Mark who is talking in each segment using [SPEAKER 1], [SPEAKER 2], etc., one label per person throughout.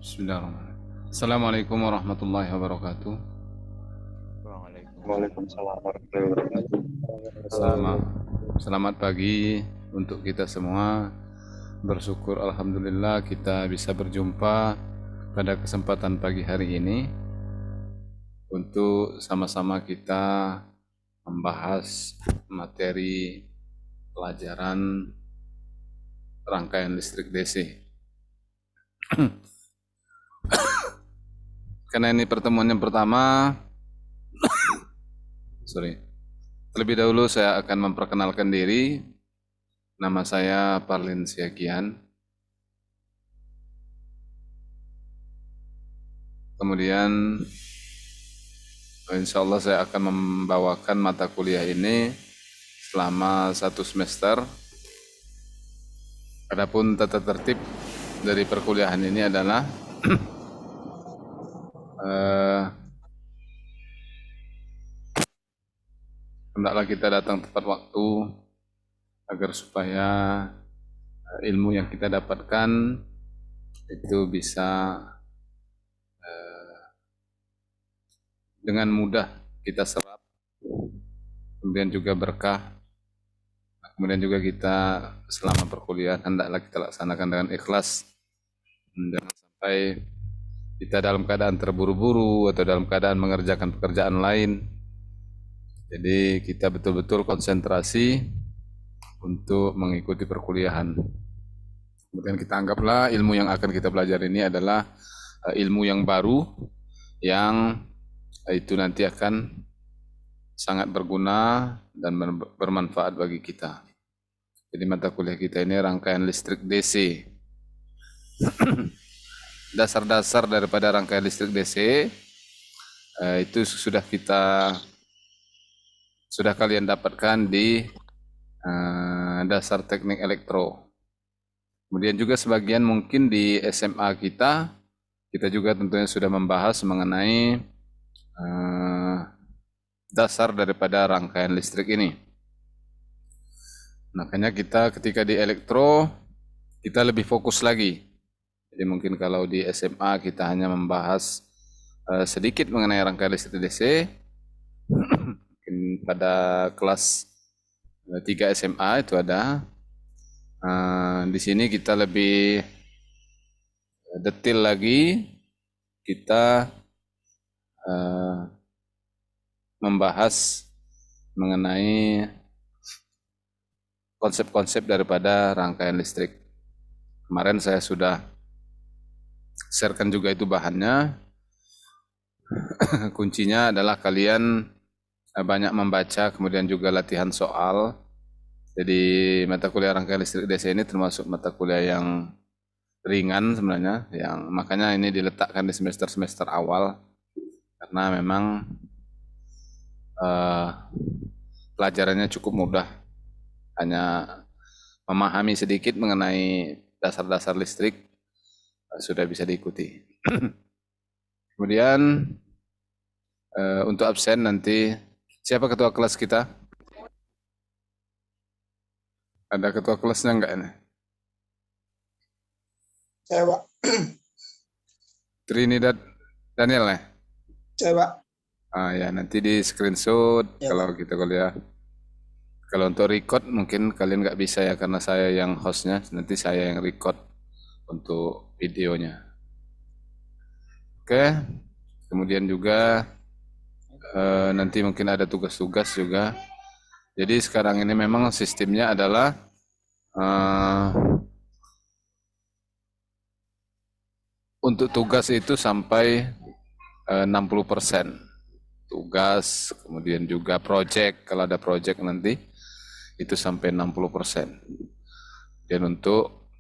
[SPEAKER 1] Bismillahirrahmanirrahim. Assalamualaikum warahmatullahi wabarakatuh.
[SPEAKER 2] Waalaikumsalam.
[SPEAKER 3] Waalaikumsalam warahmatullahi wabarakatuh.
[SPEAKER 1] Selamat, selamat pagi untuk kita semua. Bersyukur alhamdulillah kita bisa berjumpa pada kesempatan pagi hari ini untuk sama-sama kita membahas materi pelajaran rangkaian listrik DC. Karena ini pertemuan yang pertama, terlebih dahulu saya akan memperkenalkan diri. Nama saya Parlin Siagian. Kemudian insya Allah saya akan membawakan mata kuliah ini selama 1 semester. Adapun tata tertib dari perkuliahan ini adalah hendaklah kita datang tepat waktu agar supaya ilmu yang kita dapatkan itu bisa dengan mudah kita serap, kemudian juga berkah, kemudian juga kita selama perkuliahan hendaklah kita laksanakan dengan ikhlas. Jangan sampai kita dalam keadaan terburu-buru atau dalam keadaan mengerjakan pekerjaan lain. Jadi kita betul-betul konsentrasi untuk mengikuti perkuliahan. Kemudian kita anggaplah ilmu yang akan kita pelajari ini adalah ilmu yang baru yang itu nanti akan sangat berguna dan bermanfaat bagi kita. Jadi mata kuliah kita ini rangkaian listrik DC. Dasar-dasar daripada rangkaian listrik DC itu sudah kalian dapatkan di dasar teknik elektro. Kemudian juga sebagian mungkin di SMA kita juga tentunya sudah membahas mengenai dasar daripada rangkaian listrik ini. Makanya kita ketika di elektro kita lebih fokus lagi. Jadi mungkin kalau di SMA kita hanya membahas sedikit mengenai rangkaian listrik DC, mungkin pada kelas 3 SMA itu ada. Di sini kita lebih detail lagi, kita membahas mengenai konsep-konsep daripada rangkaian listrik. Kemarin saya sudah sharekan juga itu bahannya. Kuncinya adalah kalian banyak membaca, kemudian juga latihan soal. Jadi mata kuliah rangkaian listrik DC ini termasuk mata kuliah yang ringan sebenarnya, yang makanya ini diletakkan di semester-semester awal karena memang pelajarannya cukup mudah, hanya memahami sedikit mengenai dasar-dasar listrik sudah bisa diikuti. Kemudian untuk absen nanti siapa ketua kelas kita? Ada ketua kelasnya enggak ini?
[SPEAKER 2] Saya, Pak.
[SPEAKER 1] Trinidad Daniel ya?
[SPEAKER 2] Saya, Pak.
[SPEAKER 1] Ya nanti di screenshot ya. Kalau kita kuliah. Kalau untuk record mungkin kalian nggak bisa ya karena saya yang hostnya, nanti saya yang record untuk videonya. Oke, kemudian juga nanti mungkin ada tugas-tugas juga. Jadi sekarang ini memang sistemnya adalah untuk tugas itu sampai 60%. Tugas, kemudian juga project, kalau ada project nanti itu sampai 60%. Dan untuk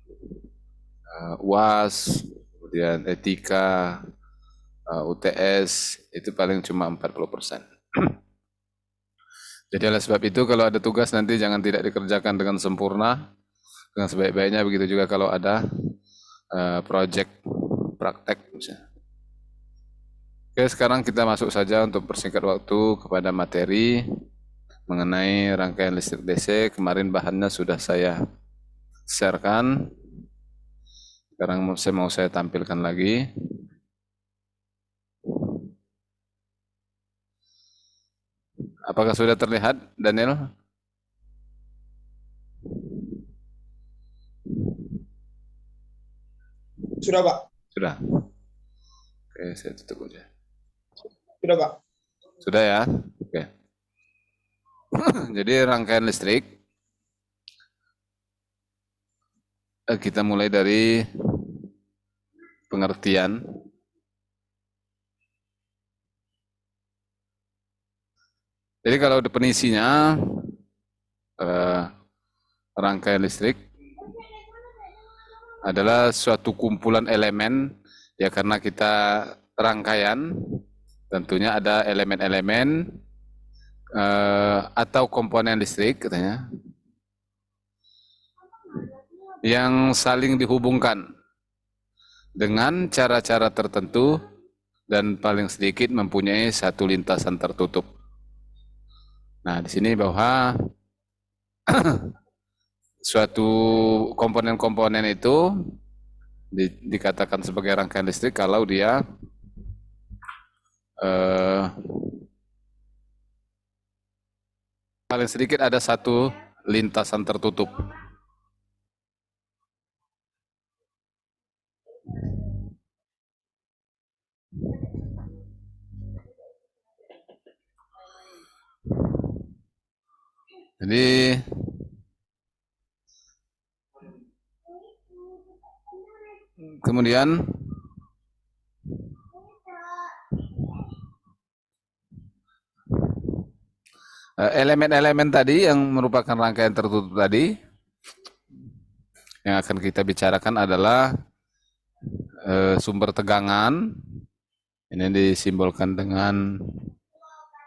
[SPEAKER 1] UAS, kemudian etika, UTS itu paling cuma 40%. Jadi oleh sebab itu kalau ada tugas nanti jangan tidak dikerjakan dengan sempurna, dengan sebaik-baiknya. Begitu juga kalau ada project praktek misalnya. Oke, sekarang kita masuk saja untuk persingkat waktu kepada materi mengenai rangkaian listrik DC. Kemarin bahannya sudah saya sharekan. Sekarang saya tampilkan lagi. Apakah sudah terlihat, Daniel?
[SPEAKER 2] Sudah, Pak.
[SPEAKER 1] Sudah. Oke, saya tutup aja.
[SPEAKER 2] Sudah, Pak.
[SPEAKER 1] Sudah ya? Oke. Jadi rangkaian listrik, kita mulai dari pengertian. Jadi kalau definisinya, rangkaian listrik adalah suatu kumpulan elemen, ya karena kita rangkaian, tentunya ada elemen-elemen atau komponen listrik katanya, yang saling dihubungkan dengan cara-cara tertentu dan paling sedikit mempunyai satu lintasan tertutup. Nah, di sini bahwa suatu komponen-komponen itu dikatakan sebagai rangkaian listrik kalau dia paling sedikit ada satu lintasan tertutup. Jadi kemudian elemen-elemen tadi yang merupakan rangkaian tertutup tadi yang akan kita bicarakan adalah sumber tegangan, ini disimbolkan dengan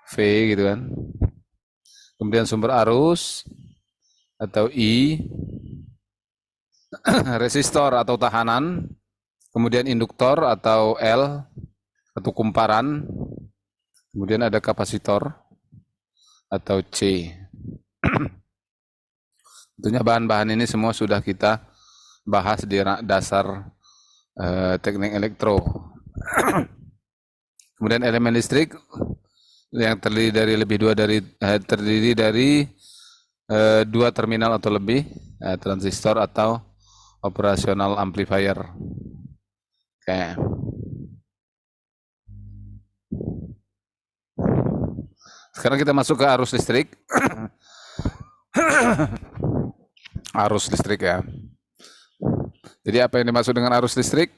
[SPEAKER 1] V gitu kan. Kemudian sumber arus atau I, resistor atau tahanan, kemudian induktor atau L atau kumparan, kemudian ada kapasitor atau C. Tentunya bahan-bahan ini semua sudah kita bahas di dasar teknik elektro. Kemudian elemen listrik yang terdiri dari dua terminal atau lebih, transistor atau operasional amplifier. Oke. Sekarang kita masuk ke arus listrik. Arus listrik ya. Jadi apa yang dimaksud dengan arus listrik?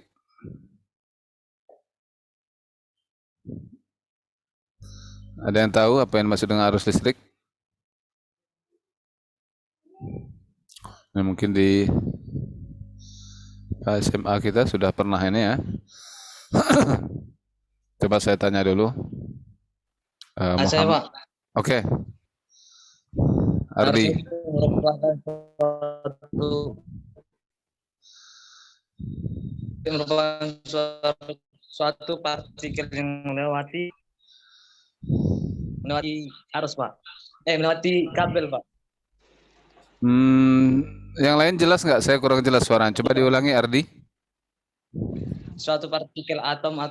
[SPEAKER 1] Ada yang tahu apa yang dimaksud dengan arus listrik? Nah, mungkin di SMA kita sudah pernah ini ya. Coba saya tanya dulu.
[SPEAKER 3] Saya, Pak.
[SPEAKER 1] Oke. Ardi.
[SPEAKER 3] Merupakan suatu partikel yang melewati arus, Pak. Melewati kabel, Pak.
[SPEAKER 1] Yang lain jelas nggak? Saya kurang jelas suaranya. Coba diulangi, Ardi.
[SPEAKER 3] Suatu partikel atom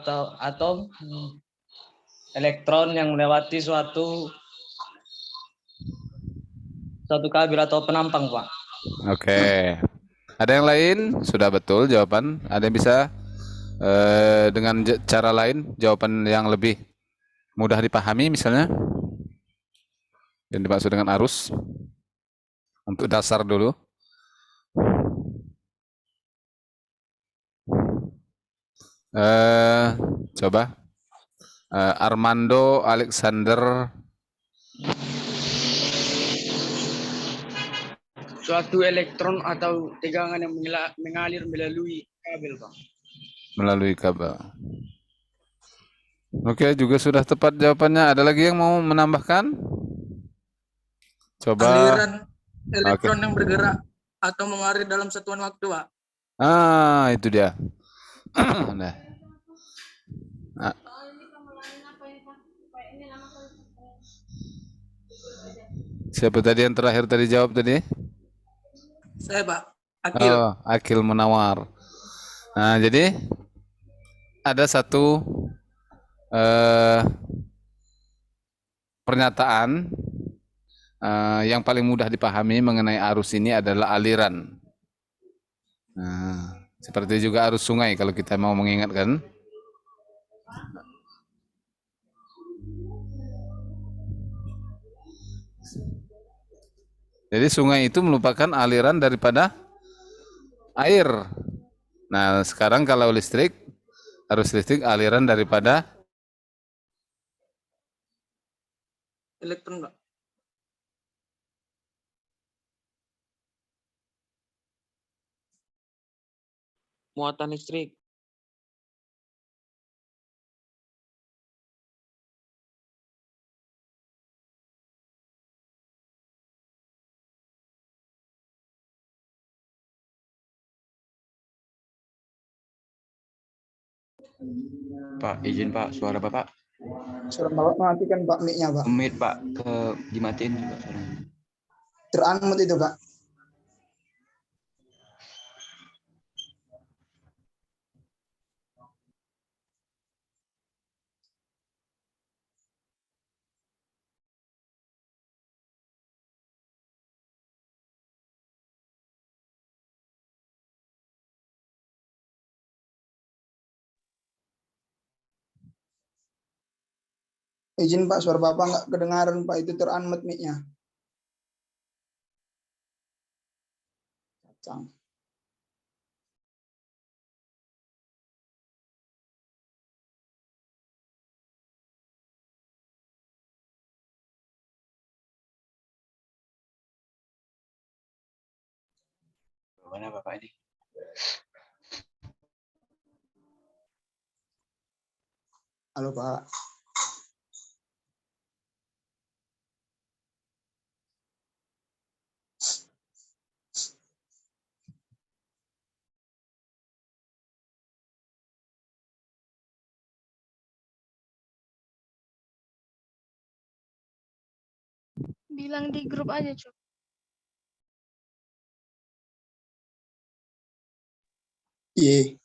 [SPEAKER 3] elektron yang melewati suatu kabel atau penampang, Pak.
[SPEAKER 1] Oke. Ada yang lain? Sudah betul jawaban. Ada yang bisa dengan cara lain jawaban yang lebih mudah dipahami misalnya? Yang dimaksud dengan arus? Untuk dasar dulu. Coba. Armando Alexander.
[SPEAKER 4] Suatu elektron atau tegangan yang mengalir melalui kabel, Pak.
[SPEAKER 1] Melalui kabel. Oke, juga sudah tepat jawabannya. Ada lagi yang mau menambahkan? Coba.
[SPEAKER 4] Aliran elektron yang bergerak atau mengalir dalam satuan waktu, Pak.
[SPEAKER 1] Itu dia. Nah. Siapa tadi yang terakhir tadi jawab tadi?
[SPEAKER 4] Saya, Pak. Akil.
[SPEAKER 1] Akil Munawar. Nah, jadi ada satu eh, pernyataan yang paling mudah dipahami mengenai arus ini adalah aliran. Nah, seperti juga arus sungai kalau kita mau mengingatkan. Jadi sungai itu merupakan aliran daripada air. Nah, sekarang kalau listrik, arus listrik aliran daripada
[SPEAKER 4] Elektron, Pak. Muatan listrik.
[SPEAKER 5] Pak, izin Pak, suara Bapak
[SPEAKER 2] Suara Bapak matikan Pak mic-nya Pak.
[SPEAKER 5] umit Pak, dimatiin juga suaranya.
[SPEAKER 2] Teranmut itu Pak. Izin Pak, suara Bapak nggak kedengaran Pak, itu teranmut mic-nya. Cang.
[SPEAKER 5] Mana Bapak ini?
[SPEAKER 2] Halo Pak.
[SPEAKER 6] Bilang di grup aja, Cuk.
[SPEAKER 2] Iya.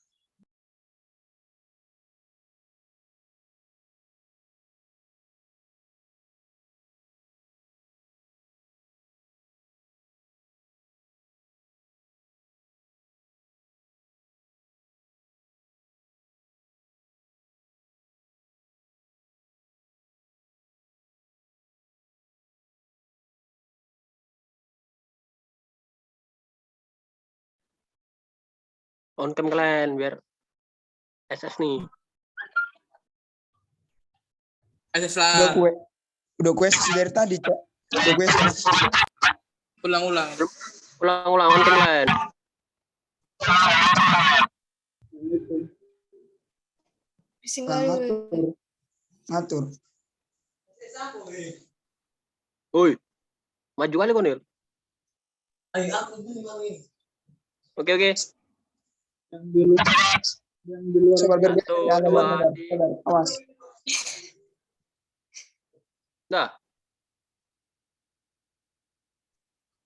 [SPEAKER 7] On cam kalian biar SS nih.
[SPEAKER 4] SS
[SPEAKER 2] Udah
[SPEAKER 4] lah.
[SPEAKER 2] kue. Udah kuesis dari tadi, Cok. Udah kuesis.
[SPEAKER 4] Ulang-ulang.
[SPEAKER 7] Ulang-ulang on cam kalian.
[SPEAKER 6] Bising
[SPEAKER 2] Nah,
[SPEAKER 6] kali.
[SPEAKER 2] ngatur. Ngatur.
[SPEAKER 7] Woi. Maju kali kau Nil. Oke oke.
[SPEAKER 2] Sabar biar
[SPEAKER 7] Satu,
[SPEAKER 2] ya, sabar,
[SPEAKER 7] dua,
[SPEAKER 2] sabar,
[SPEAKER 7] tiga.
[SPEAKER 2] sabar. Awas.
[SPEAKER 7] Dah.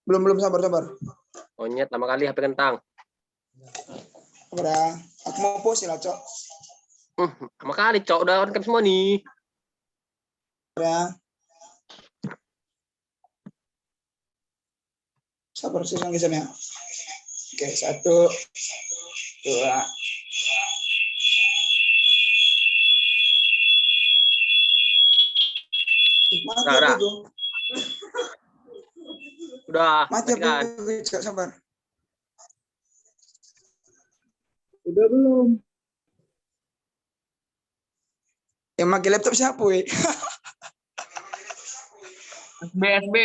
[SPEAKER 2] Belum sabar.
[SPEAKER 7] Monyet lama kali HP kentang.
[SPEAKER 2] Sabar ya. Aku mau pause lah, Cok.
[SPEAKER 7] Lama kali cok udah on cam semua nih.
[SPEAKER 2] Sabar ya. Sabar susah ya. Oke, 1, 2. Mati
[SPEAKER 7] Udah,
[SPEAKER 2] apa
[SPEAKER 7] udah.
[SPEAKER 2] itu?
[SPEAKER 7] Udah.
[SPEAKER 2] Mati apa
[SPEAKER 7] Matikan.
[SPEAKER 2] itu? Cok, sabar.
[SPEAKER 4] Udah belum?
[SPEAKER 2] Yang pakai laptop siapa, weh?
[SPEAKER 4] SB.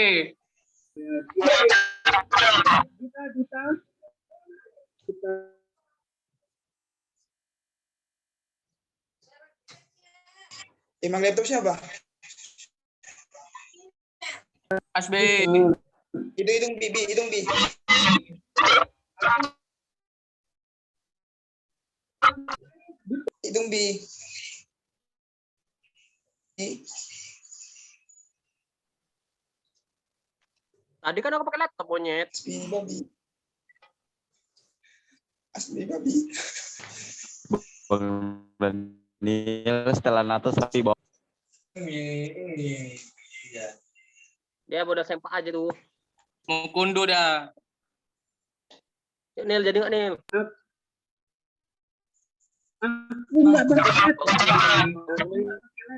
[SPEAKER 2] Emang laptop siapa?
[SPEAKER 4] SB.
[SPEAKER 2] Hidung bi. Hidung bi.
[SPEAKER 7] Tadi kan aku pakai laptop monyet.
[SPEAKER 2] Bi babi. Asli babi.
[SPEAKER 5] Bang Daniel setelah NATO sapi bawa.
[SPEAKER 7] Dia bodoh sempak aja tuh.
[SPEAKER 4] Mau kunduh dah.
[SPEAKER 7] Yuk, Nil, jadi nggak Nil?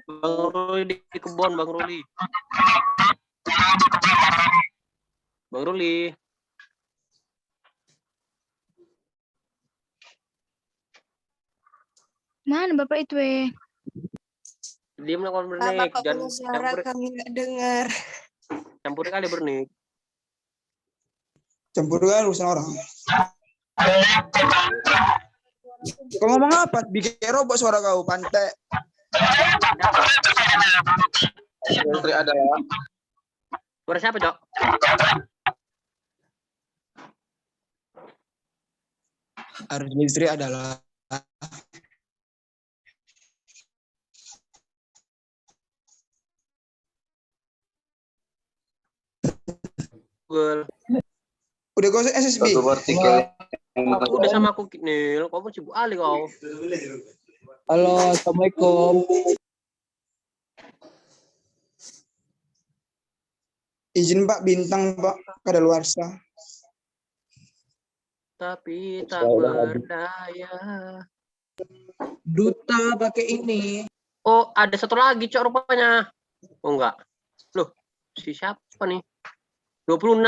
[SPEAKER 7] Bang Ruli di kebon, Bang Ruli. Bang Ruli.
[SPEAKER 6] Mana Bapak itu
[SPEAKER 7] Diam lah kalau
[SPEAKER 8] Pak,
[SPEAKER 7] bernik.
[SPEAKER 8] Bapak
[SPEAKER 7] Jangan
[SPEAKER 8] punya suara
[SPEAKER 7] campur,
[SPEAKER 8] kami nggak dengar.
[SPEAKER 7] campur kali bernik.
[SPEAKER 2] Campur kan urusan orang. Kau ngomong apa? Bikin robot suara kau, pantai. Menteri adalah
[SPEAKER 7] Suara siapa, Cok?
[SPEAKER 2] harus istri adalah
[SPEAKER 7] Google.
[SPEAKER 2] udah gosok SSB.
[SPEAKER 7] Aku udah sama aku, Nil. Kau pun sibuk kali kau.
[SPEAKER 3] Halo, Assalamualaikum.
[SPEAKER 2] Izin Pak, bintang Pak, kadaluarsa.
[SPEAKER 7] Tapi tak berdaya.
[SPEAKER 2] Duta pakai ini.
[SPEAKER 7] Oh, ada satu lagi, Cok, rupanya. Oh, enggak. Loh, si siapa nih? 26.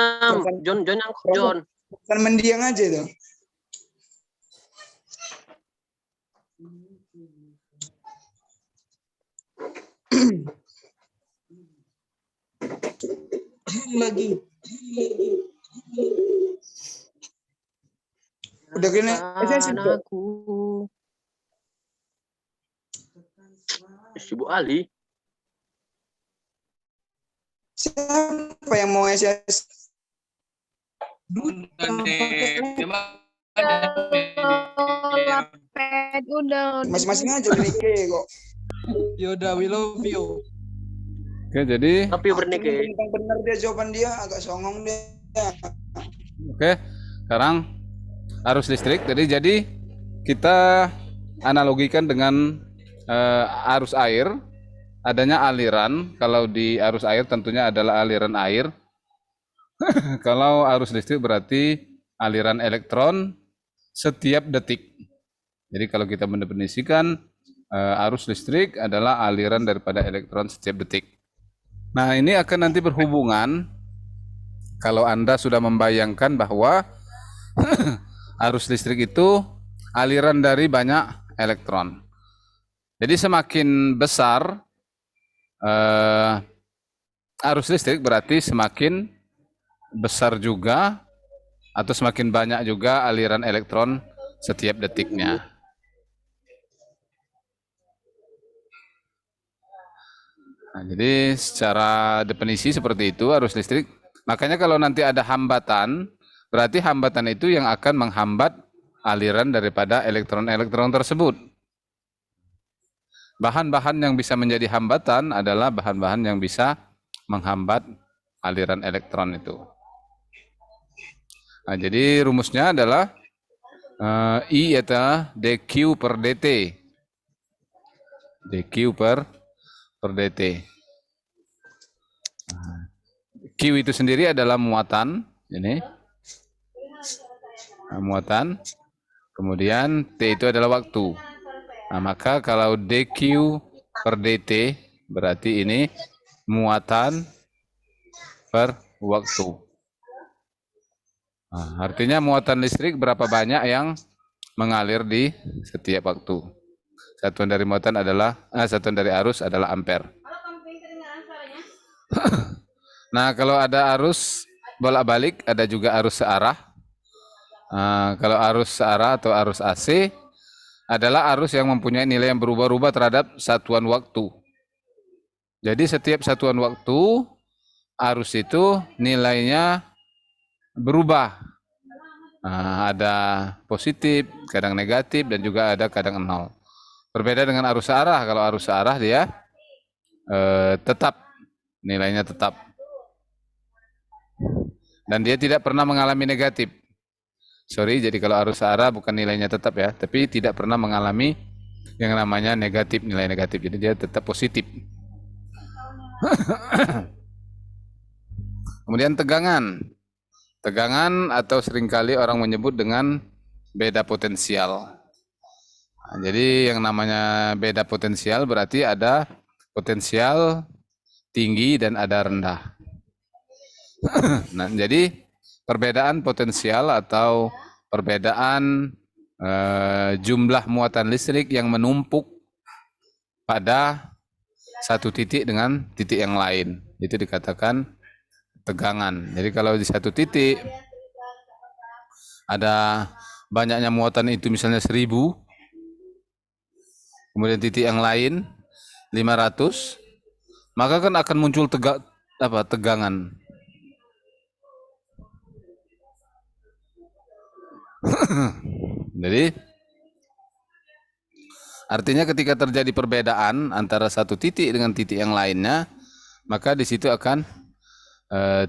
[SPEAKER 7] John yang John.
[SPEAKER 2] Kan mendiang aja tuh. Lagi. Udah kena SSB.
[SPEAKER 7] Aku. Sibuk Ali.
[SPEAKER 2] Siapa yang mau SS?
[SPEAKER 6] Lapet udah.
[SPEAKER 2] Masing-masing aja udah nike kok.
[SPEAKER 3] Yaudah, we love you.
[SPEAKER 1] Oke, jadi
[SPEAKER 7] Tapi bernik ya.
[SPEAKER 2] Bintang bener dia, jawaban dia agak songong dia.
[SPEAKER 1] oke, sekarang arus listrik. Jadi kita analogikan dengan arus air. Adanya aliran. Kalau di arus air tentunya adalah aliran air. Kalau arus listrik berarti aliran elektron setiap detik. Jadi kalau kita mendefinisikan arus listrik adalah aliran daripada elektron setiap detik. Nah, ini akan nanti berhubungan kalau Anda sudah membayangkan bahwa arus listrik itu aliran dari banyak elektron. Jadi semakin besar arus listrik berarti semakin besar juga atau semakin banyak juga aliran elektron setiap detiknya. Nah, jadi secara definisi seperti itu arus listrik. Makanya kalau nanti ada hambatan, berarti hambatan itu yang akan menghambat aliran daripada elektron-elektron tersebut. Bahan-bahan yang bisa menjadi hambatan adalah bahan-bahan yang bisa menghambat aliran elektron itu. Nah, jadi rumusnya adalah I yaitu dq per dt. dq per dt. Nah, Q itu sendiri adalah muatan, ini. Nah, muatan. Kemudian T itu adalah waktu. Nah, maka kalau dq per dt berarti ini muatan per waktu. Nah, artinya muatan listrik berapa banyak yang mengalir di setiap waktu. Satuan dari muatan adalah satuan dari arus adalah ampere. Nah, kalau ada arus bolak-balik, ada juga arus searah. Kalau arus searah atau arus AC adalah arus yang mempunyai nilai yang berubah-ubah terhadap satuan waktu. Jadi setiap satuan waktu arus itu nilainya berubah. Ada positif, kadang negatif, dan juga ada kadang nol. Berbeda dengan arus searah. Kalau arus searah dia tetap, nilainya tetap. Dan dia tidak pernah mengalami negatif. Sorry, jadi kalau arus arah bukan nilainya tetap ya, tapi tidak pernah mengalami yang namanya negatif, nilai negatif. Jadi dia tetap positif. Kemudian tegangan. Tegangan atau seringkali orang menyebut dengan beda potensial. Nah, jadi yang namanya beda potensial berarti ada potensial tinggi dan ada rendah. Nah, jadi perbedaan potensial atau perbedaan jumlah muatan listrik yang menumpuk pada satu titik dengan titik yang lain, itu dikatakan tegangan. Jadi kalau di satu titik ada banyaknya muatan itu misalnya 1000, kemudian titik yang lain 500, maka kan akan muncul tegangan. Jadi artinya ketika terjadi perbedaan antara satu titik dengan titik yang lainnya, maka di situ akan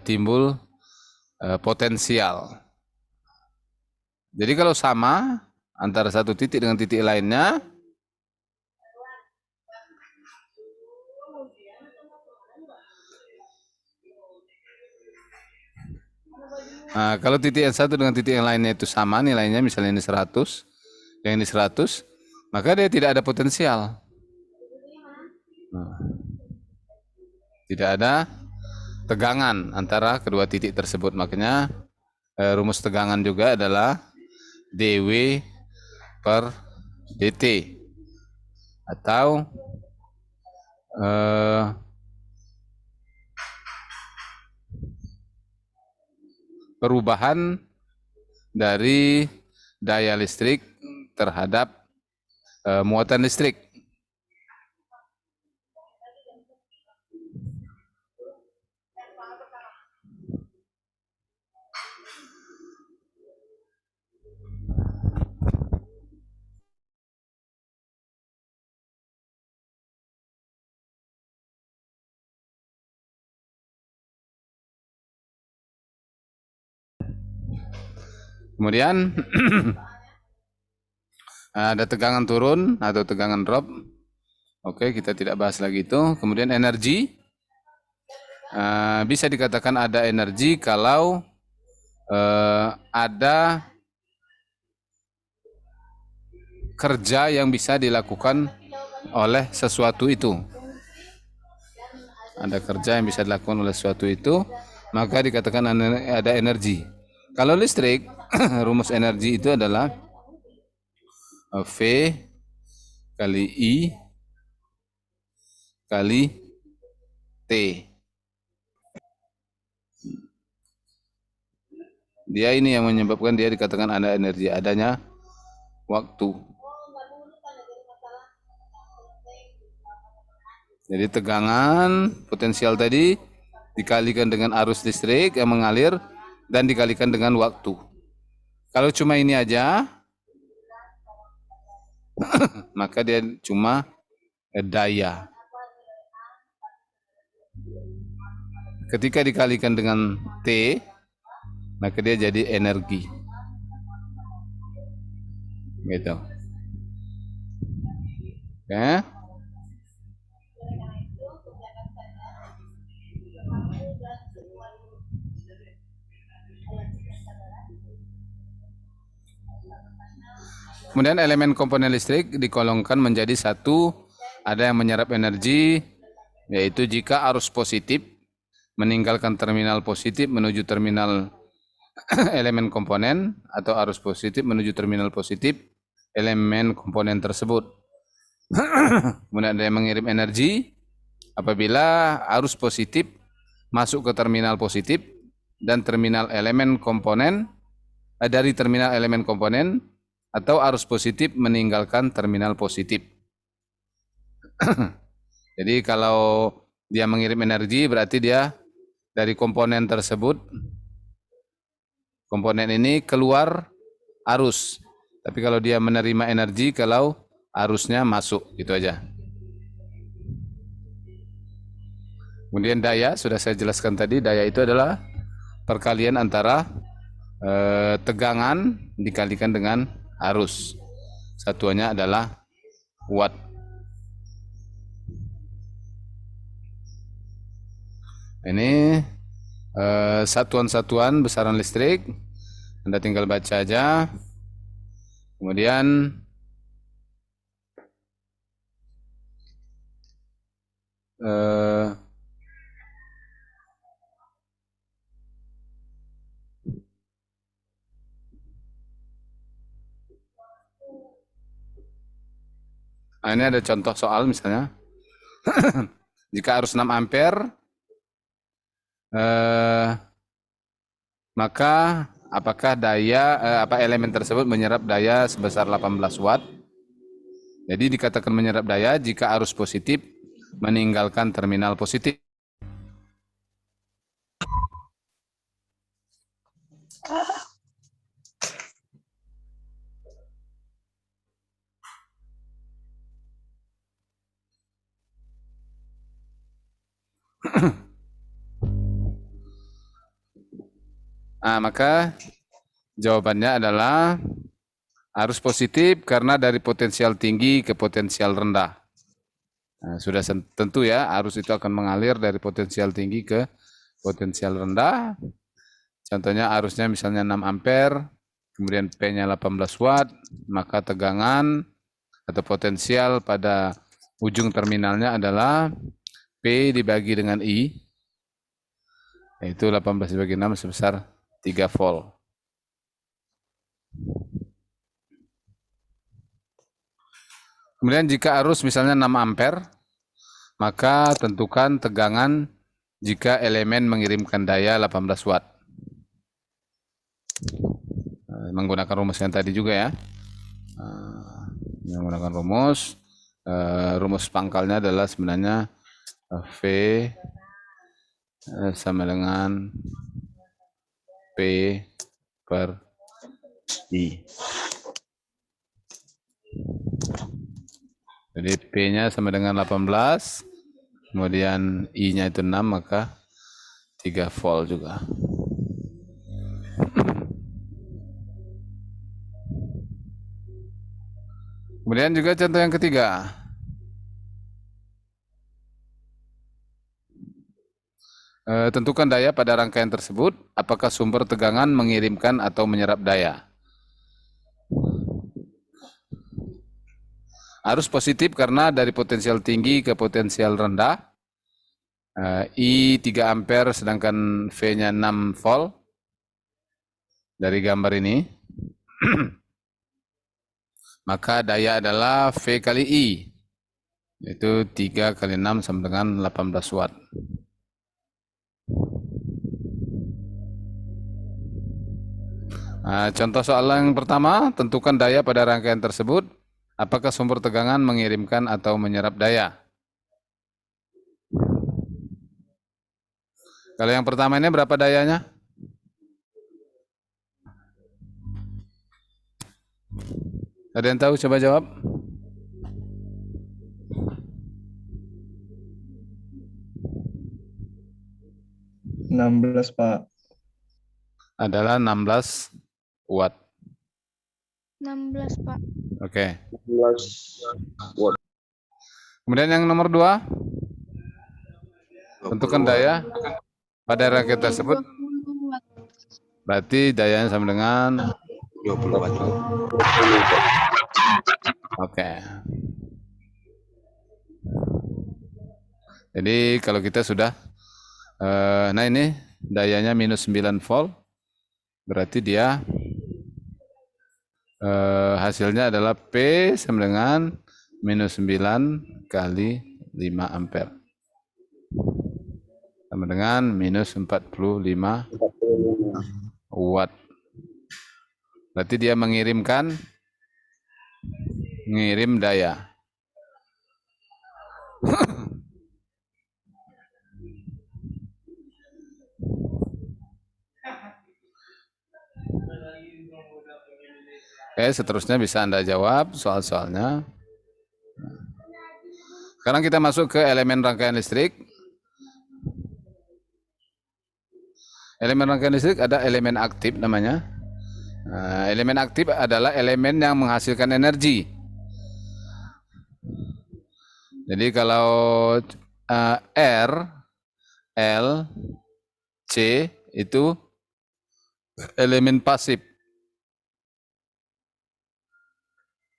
[SPEAKER 1] timbul potensial. Jadi kalau sama antara satu titik dengan titik lainnya, nah, kalau titik yang satu dengan titik yang lainnya itu sama nilainya, misalnya ini 100, yang ini 100, maka dia tidak ada potensial. Nah, tidak ada tegangan antara kedua titik tersebut. Makanya rumus tegangan juga adalah dW per dt atau perubahan dari daya listrik terhadap muatan listrik. Kemudian ada tegangan turun atau tegangan drop. Oke, kita tidak bahas lagi itu. Kemudian energi. Bisa dikatakan ada energi kalau ada kerja yang bisa dilakukan oleh sesuatu itu. Ada kerja yang bisa dilakukan oleh sesuatu itu, maka dikatakan ada energi. Kalau listrik, rumus energi itu adalah V kali I kali T. Dia ini yang menyebabkan dia dikatakan ada energi, adanya waktu. Jadi tegangan potensial tadi dikalikan dengan arus listrik yang mengalir dan dikalikan dengan waktu. Kalau cuma ini aja, maka dia cuma daya. Ketika dikalikan dengan T, maka dia jadi energi. Gitu. Oke. Kemudian elemen komponen listrik digolongkan menjadi satu, ada yang menyerap energi, yaitu jika arus positif meninggalkan terminal positif menuju terminal elemen komponen, atau arus positif menuju terminal positif elemen komponen tersebut. Kemudian ada yang mengirim energi apabila arus positif masuk ke terminal positif dan terminal elemen komponen, dari terminal elemen komponen, atau arus positif meninggalkan terminal positif. Jadi kalau dia mengirim energi berarti dia dari komponen tersebut, komponen ini keluar arus. Tapi kalau dia menerima energi kalau arusnya masuk, gitu aja. Kemudian daya, sudah saya jelaskan tadi, daya itu adalah perkalian antara tegangan dikalikan dengan arus. Satuannya adalah watt. Ini satuan-satuan besaran listrik. Anda tinggal baca aja. Kemudian ini ada contoh soal misalnya. Jika arus 6 ampere, maka apakah elemen tersebut menyerap daya sebesar 18 watt? Jadi dikatakan menyerap daya jika arus positif meninggalkan terminal positif. Maka jawabannya adalah arus positif karena dari potensial tinggi ke potensial rendah. Sudah tentu ya, arus itu akan mengalir dari potensial tinggi ke potensial rendah. Contohnya arusnya misalnya 6 ampere, kemudian P-nya 18 watt, maka tegangan atau potensial pada ujung terminalnya adalah P dibagi dengan I, yaitu 18 dibagi 6 sebesar 3 volt. Kemudian jika arus misalnya 6 ampere, maka tentukan tegangan jika elemen mengirimkan daya 18 watt. Menggunakan rumus yang tadi juga ya. Menggunakan rumus pangkalnya adalah sebenarnya V sama dengan P per I. Jadi P-nya sama dengan 18, kemudian I-nya itu 6, maka 3 volt juga. Kemudian juga contoh yang ketiga. Tentukan daya pada rangkaian tersebut, apakah sumber tegangan mengirimkan atau menyerap daya. Arus positif karena dari potensial tinggi ke potensial rendah. I 3 ampere sedangkan V-nya 6 volt. Dari gambar ini. Maka daya adalah V kali I. Yaitu 3 kali 6 sama dengan 18 watt. Contoh soal yang pertama, tentukan daya pada rangkaian tersebut. Apakah sumber tegangan mengirimkan atau menyerap daya? Kalau yang pertama ini berapa dayanya? Ada yang tahu? Coba jawab.
[SPEAKER 3] Pak.
[SPEAKER 1] Adalah 16 watt.
[SPEAKER 6] 16, Pak.
[SPEAKER 1] Oke.
[SPEAKER 7] 16 watt.
[SPEAKER 1] Kemudian yang nomor 2. Tentukan daya pada rangkaian tersebut.
[SPEAKER 6] 20 watt.
[SPEAKER 1] Berarti dayanya sama dengan
[SPEAKER 7] 20 watt.
[SPEAKER 1] Oke. Jadi kalau kita sudah nah ini dayanya minus 9 volt. Berarti dia hasilnya adalah P sama dengan minus 9 kali 5 ampere. Sama dengan minus 45 watt. Berarti dia mengirim daya. Oke, seterusnya bisa Anda jawab soal-soalnya. Sekarang kita masuk ke elemen rangkaian listrik. Elemen rangkaian listrik ada elemen aktif namanya. Elemen aktif adalah elemen yang menghasilkan energi. Jadi kalau R, L, C itu elemen pasif.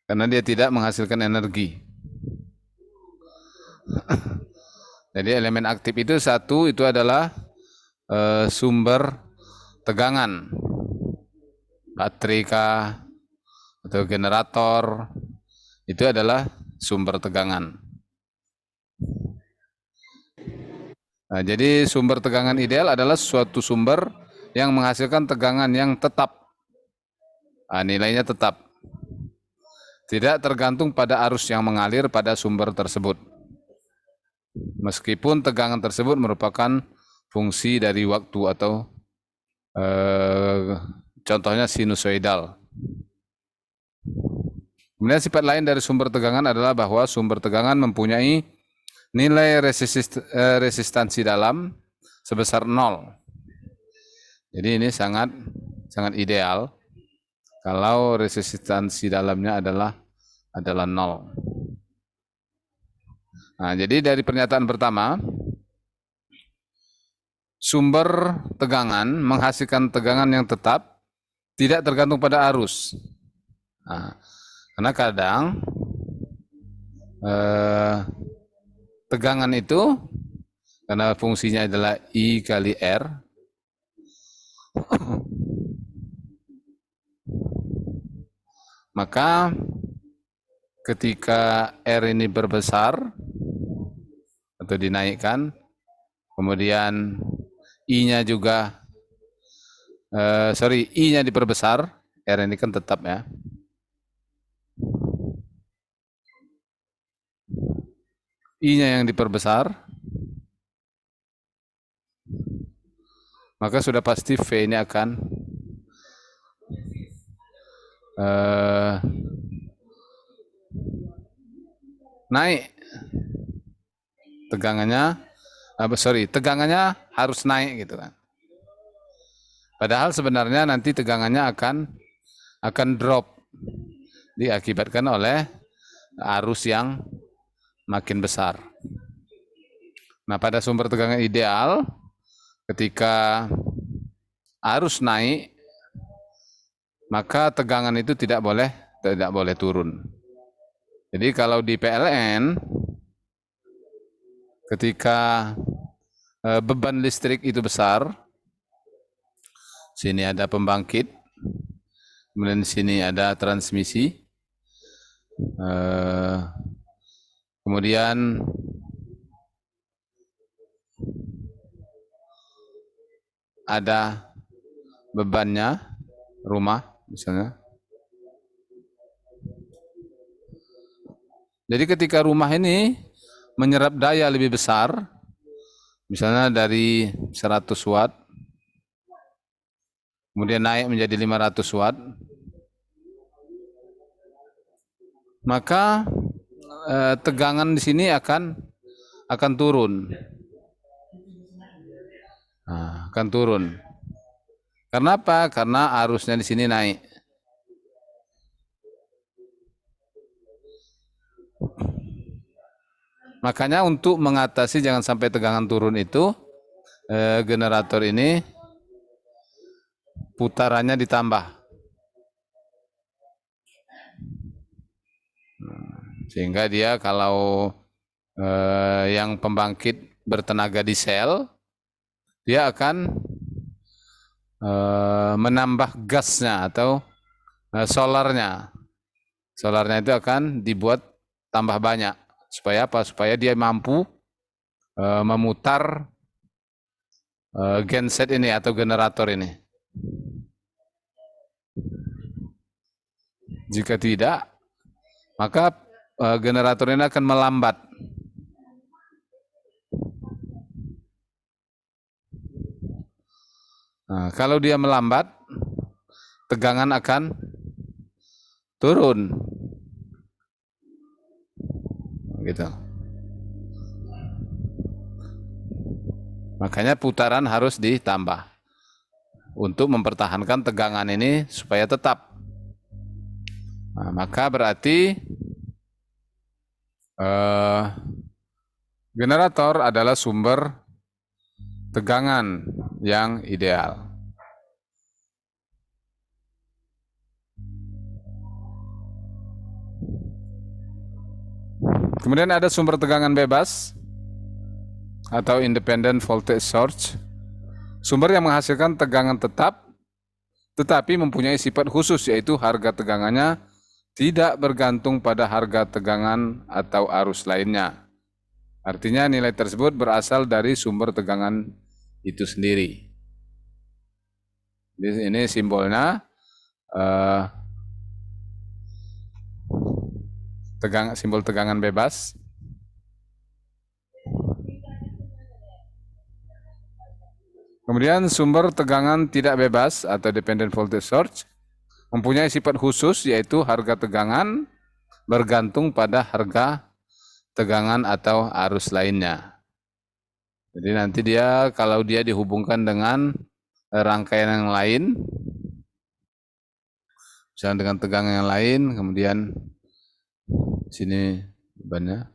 [SPEAKER 1] Karena dia tidak menghasilkan energi. Jadi elemen aktif itu satu, itu adalah sumber tegangan. Baterai kah, atau generator, itu adalah sumber tegangan. Nah, jadi sumber tegangan ideal adalah suatu sumber yang menghasilkan tegangan yang tetap. Nilainya tetap. Tidak tergantung pada arus yang mengalir pada sumber tersebut. Meskipun tegangan tersebut merupakan fungsi dari waktu atau contohnya sinusoidal. Kemudian sifat lain dari sumber tegangan adalah bahwa sumber tegangan mempunyai nilai resistansi dalam sebesar 0. Jadi ini sangat ideal kalau resistansi dalamnya adalah 0. Nah, jadi dari pernyataan pertama, sumber tegangan menghasilkan tegangan yang tetap, tidak tergantung pada arus. Nah, karena kadang tegangan itu, karena fungsinya adalah I kali R, maka ketika R ini berbesar atau dinaikkan, kemudian I-nya juga I-nya diperbesar, R ini kan tetap ya. I-nya yang diperbesar, maka sudah pasti V ini akan naik. Tegangannya harus naik gitu kan. Padahal sebenarnya nanti tegangannya akan drop, diakibatkan oleh arus yang makin besar. Nah, pada sumber tegangan ideal, ketika arus naik, maka tegangan itu tidak boleh turun. Jadi kalau di PLN, ketika beban listrik itu besar, sini ada pembangkit, kemudian di sini ada transmisi, kemudian ada bebannya, rumah misalnya. Jadi ketika rumah ini menyerap daya lebih besar, misalnya dari 100 watt, kemudian naik menjadi 500 watt, maka tegangan di sini akan turun. Nah, akan turun. Karena apa? Karena arusnya di sini naik. Makanya untuk mengatasi jangan sampai tegangan turun itu, generator ini putarannya ditambah. Sehingga dia kalau yang pembangkit bertenaga di sel, dia akan menambah gasnya atau solarnya. Solarnya itu akan dibuat tambah banyak. Supaya apa? Supaya dia mampu memutar genset ini atau generator ini. Jika tidak, maka generator ini akan melambat. Nah, kalau dia melambat, tegangan akan turun. Gitu. Makanya putaran harus ditambah. untuk mempertahankan tegangan ini supaya tetap. Nah, maka berarti generator adalah sumber tegangan yang ideal. Kemudian ada sumber tegangan bebas atau independent voltage source. Sumber yang menghasilkan tegangan tetap tetapi mempunyai sifat khusus, yaitu harga tegangannya tidak bergantung pada harga tegangan atau arus lainnya. Artinya nilai tersebut berasal dari sumber tegangan itu sendiri. Jadi ini simbolnya simbol tegangan bebas. Kemudian sumber tegangan tidak bebas atau dependent voltage source mempunyai sifat khusus, yaitu harga tegangan bergantung pada harga tegangan atau arus lainnya. Jadi nanti kalau dia dihubungkan dengan rangkaian yang lain, misalnya dengan tegangan yang lain, kemudian sini bebannya.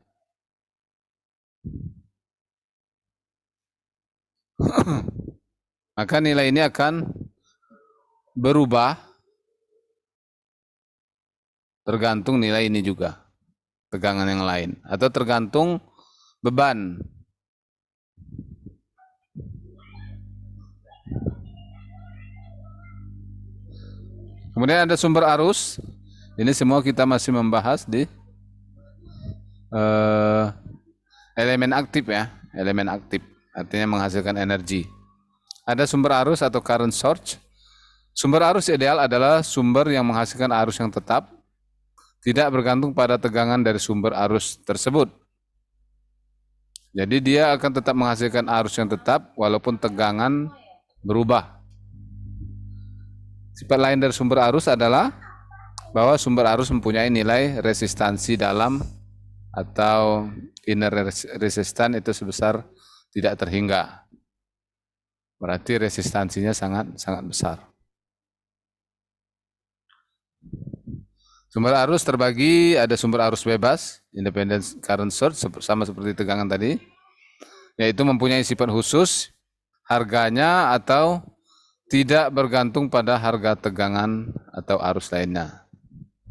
[SPEAKER 1] Maka nilai ini akan berubah tergantung nilai ini juga, tegangan yang lain, atau tergantung beban. Kemudian ada sumber arus. Ini semua kita masih membahas di elemen aktif ya, elemen aktif artinya menghasilkan energi. Ada sumber arus atau current source. Sumber arus ideal adalah sumber yang menghasilkan arus yang tetap, tidak bergantung pada tegangan dari sumber arus tersebut. Jadi dia akan tetap menghasilkan arus yang tetap walaupun tegangan berubah. Sifat lain dari sumber arus adalah bahwa sumber arus mempunyai nilai resistansi dalam atau inner resistance itu sebesar tidak terhingga. Berarti resistansinya sangat besar. Sumber arus terbagi, ada sumber arus bebas, independent current source, sama seperti tegangan tadi, yaitu mempunyai sifat khusus, harganya atau tidak bergantung pada harga tegangan atau arus lainnya.